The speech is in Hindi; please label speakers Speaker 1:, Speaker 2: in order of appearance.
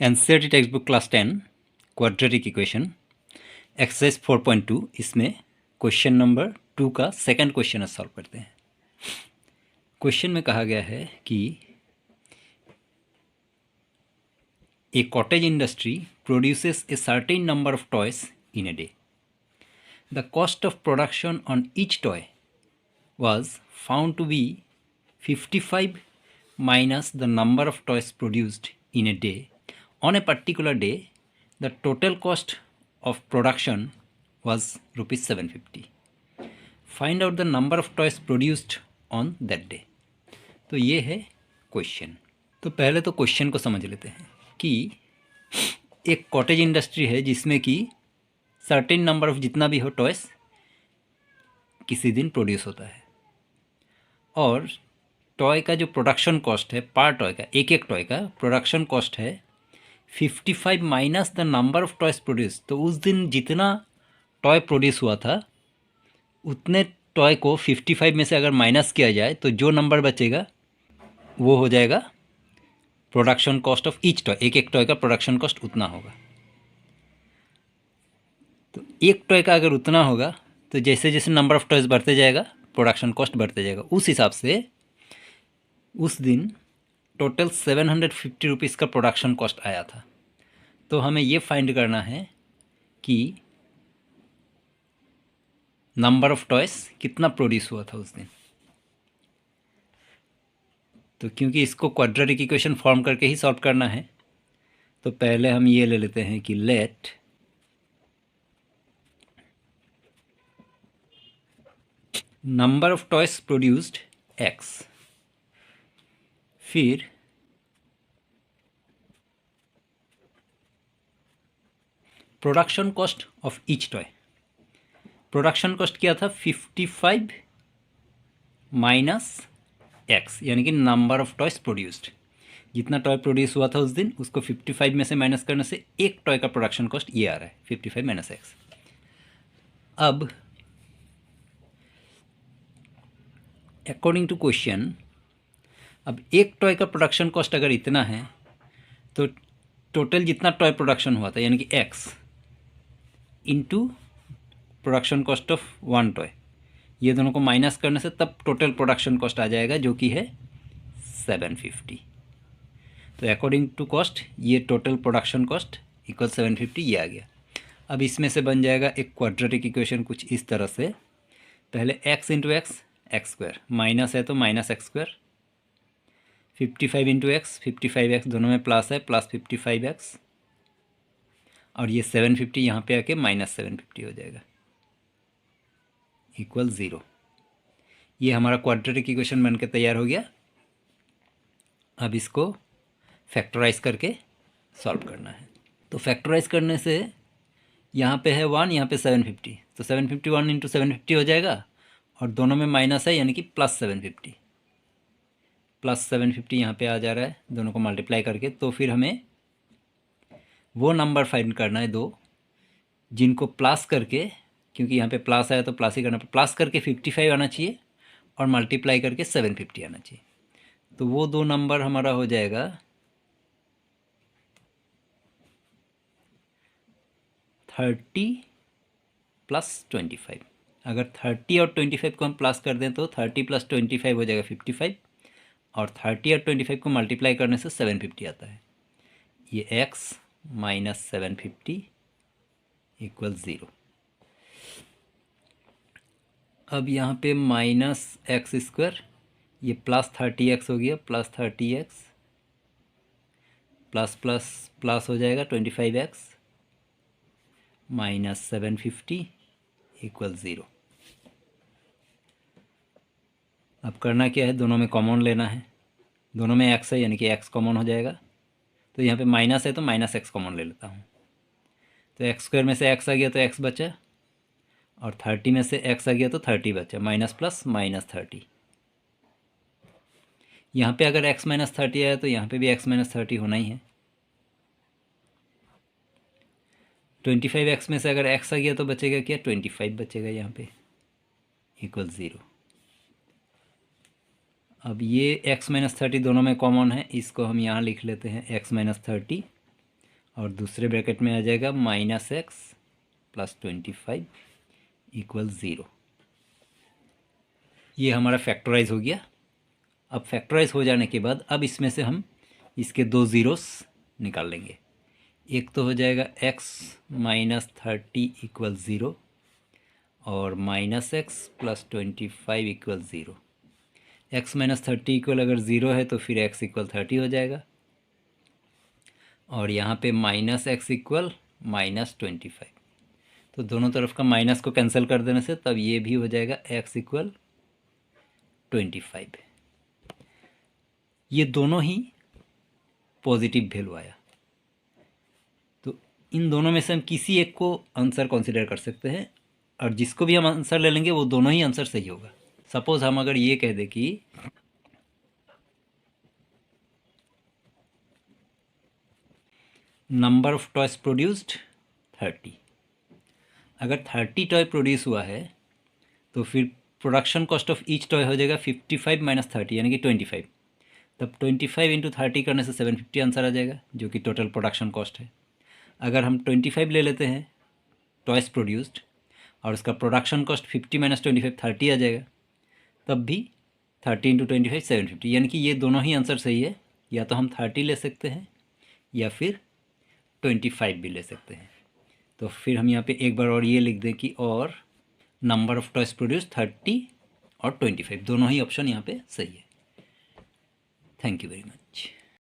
Speaker 1: NCERT text book class 10 quadratic equation exercise 4.2 इसमें क्वेश्चन नंबर 2 का सेकंड क्वेश्चन सॉल्व करते हैं। क्वेश्चन में कहा गया है कि a cottage industry produces a certain number of toys in a day. The cost of production on each toy was found to be 55 minus the number of toys produced in a day. On a particular day, the total cost of production was rupees 750. Find out the number of toys produced on that day. तो ये है क्वेश्चन। तो पहले तो क्वेश्चन को समझ लेते हैं कि एक कॉटेज इंडस्ट्री है जिसमें कि सर्टेन नंबर ऑफ जितना भी हो टॉयस किसी दिन प्रोड्यूस होता है और टॉय का जो प्रोडक्शन कॉस्ट है पर टॉय का एक टॉय का प्रोडक्शन कॉस्ट है 55 minus the number of toys produce. तो उस दिन जितना टॉय प्रोड्यूस हुआ था उतने टॉय को 55 में से अगर माइनस किया जाए तो जो नंबर बचेगा वो हो जाएगा production cost of each toy. एक टॉय का प्रोडक्शन कॉस्ट उतना होगा। तो एक टॉय का अगर उतना होगा तो जैसे जैसे नंबर ऑफ टॉयज बढ़ते जाएगा प्रोडक्शन कॉस्ट बढ़ते जाएगा। उस हिसाब से उस दिन टोटल 750 रुपीज़ का प्रोडक्शन कॉस्ट आया था। तो हमें ये फाइंड करना है कि नंबर ऑफ टॉयस कितना प्रोड्यूस हुआ था उस दिन। तो क्योंकि इसको क्वाड्रेटिक इक्वेशन फॉर्म करके ही सॉल्व करना है तो पहले हम ये ले लेते हैं कि let number of toys produced x, फिर production cost of each toy. Production cost क्या था 55 माइनस एक्स यानी कि नंबर ऑफ टॉयस प्रोड्यूस्ड। जितना टॉय प्रोड्यूस हुआ था उस दिन उसको 55 में से माइनस करने से एक टॉय का प्रोडक्शन कॉस्ट ये आ रहा है 55 माइनस एक्स। अब अकॉर्डिंग टू क्वेश्चन अब एक टॉय का प्रोडक्शन कॉस्ट अगर इतना है तो टोटल जितना टॉय प्रोडक्शन हुआ था यानी कि x into production cost of one toy, ये दोनों को माइनस करने से तब टोटल प्रोडक्शन कॉस्ट आ जाएगा जो कि है 750। तो अकॉर्डिंग टू कॉस्ट ये टोटल प्रोडक्शन कॉस्ट इक्वल 750 ये आ गया। अब इसमें से बन जाएगा एक क्वाड्रेटिक इक्वेशन कुछ इस तरह से। पहले x into x x square, minus है तो minus x square, 55 into x 55x दोनों में प्लस है प्लस 55x और ये 750 यहाँ पे आके माइनस 750 हो जाएगा इक्वल 0। ये हमारा क्वाड्रेटिक इक्वेशन बन के तैयार हो गया। अब इसको फैक्टराइज करके सॉल्व करना है। तो फैक्टराइज करने से यहाँ पे है 1 यहाँ पे 750 तो 751 इंटू 750 हो जाएगा और दोनों में माइनस है यानी कि प्लस 750 यहाँ पे आ जा रहा है दोनों को मल्टीप्लाई करके। तो फिर हमें वो नंबर फाइंड करना है दो जिनको प्लस करके, क्योंकि यहाँ पे प्लस आया तो प्लस ही करना, प्लस करके 55 आना चाहिए और मल्टीप्लाई करके 750 आना चाहिए। तो वो दो नंबर हमारा हो जाएगा 30 प्लस 25। अगर 30 और 25 को हम प्लस कर दें तो 30 प्लस 25 हो जाएगा 55 और 30 और 25 को मल्टीप्लाई करने से 750 आता है। ये x माइनस 750 इक्वल 0। अब यहाँ पे माइनस एक्स स्क्वायर ये प्लस 30x हो गया plus 30x plus plus plus हो जाएगा 25x माइनस 750 इक्वल 0। अब करना क्या है, दोनों में कॉमन लेना है। दोनों में x है यानी कि x कॉमन हो जाएगा। तो यहाँ पे माइनस है तो माइनस एक्स कॉमन ले लेता हूँ। तो एक्स स्क्वायर में से x आ गया तो x बचा और 30 में से x आ गया तो 30 बचा, माइनस प्लस माइनस 30। यहाँ पे अगर x माइनस 30 आया तो यहाँ पे भी x माइनस 30 होना ही है। 25x में से अगर x आ गया तो बचेगा क्या 25 बचेगा यहाँ पे इक्वल 0। अब ये x माइनस 30 दोनों में कॉमन है, इसको हम यहाँ लिख लेते हैं x माइनस 30 और दूसरे ब्रैकेट में आ जाएगा -x + 25 = 0। ये हमारा फैक्टराइज हो गया। अब फैक्टराइज हो जाने के बाद अब इसमें से हम इसके 2 ज़ीरोस निकाल लेंगे। एक तो हो जाएगा x - 30 = 0 और -x + 25 = 0। x - 30 इक्वल अगर 0 है तो फिर x = 30 हो जाएगा और यहाँ पे -x = -25। तो दोनों तरफ का माइनस को कैंसिल कर देने से तब ये भी हो जाएगा x = 25। ये दोनों ही पॉजिटिव वैल्यू आया। तो इन दोनों में से हम किसी एक को आंसर कंसीडर कर सकते हैं और जिसको भी हम आंसर ले लेंगे वो दोनों ही आंसर सही होगा। सपोज हम अगर ये कह दें कि नंबर ऑफ टॉयज प्रोड्यूस्ड 30, अगर 30 टॉय प्रोड्यूस हुआ है तो फिर production cost of each toy हो जाएगा 55 - 30 यानी कि 25। तब 25 × 30 करने से 750 आंसर आ जाएगा जो कि टोटल प्रोडक्शन कॉस्ट है। अगर हम 25 ले लेते हैं टॉयज प्रोड्यूस्ड और उसका प्रोडक्शन कॉस्ट 50 - 25 30 आ जाएगा, तब भी 30 × 25 750, यानी कि ये दोनों ही आंसर सही है। या तो हम 30 ले सकते हैं या फिर 25 भी ले सकते हैं। तो फिर हम यहाँ पे एक बार और ये लिख दें कि और नंबर ऑफ टॉयज प्रोड्यूस 30 और 25 दोनों ही ऑप्शन यहाँ पे सही है। Thank you very much.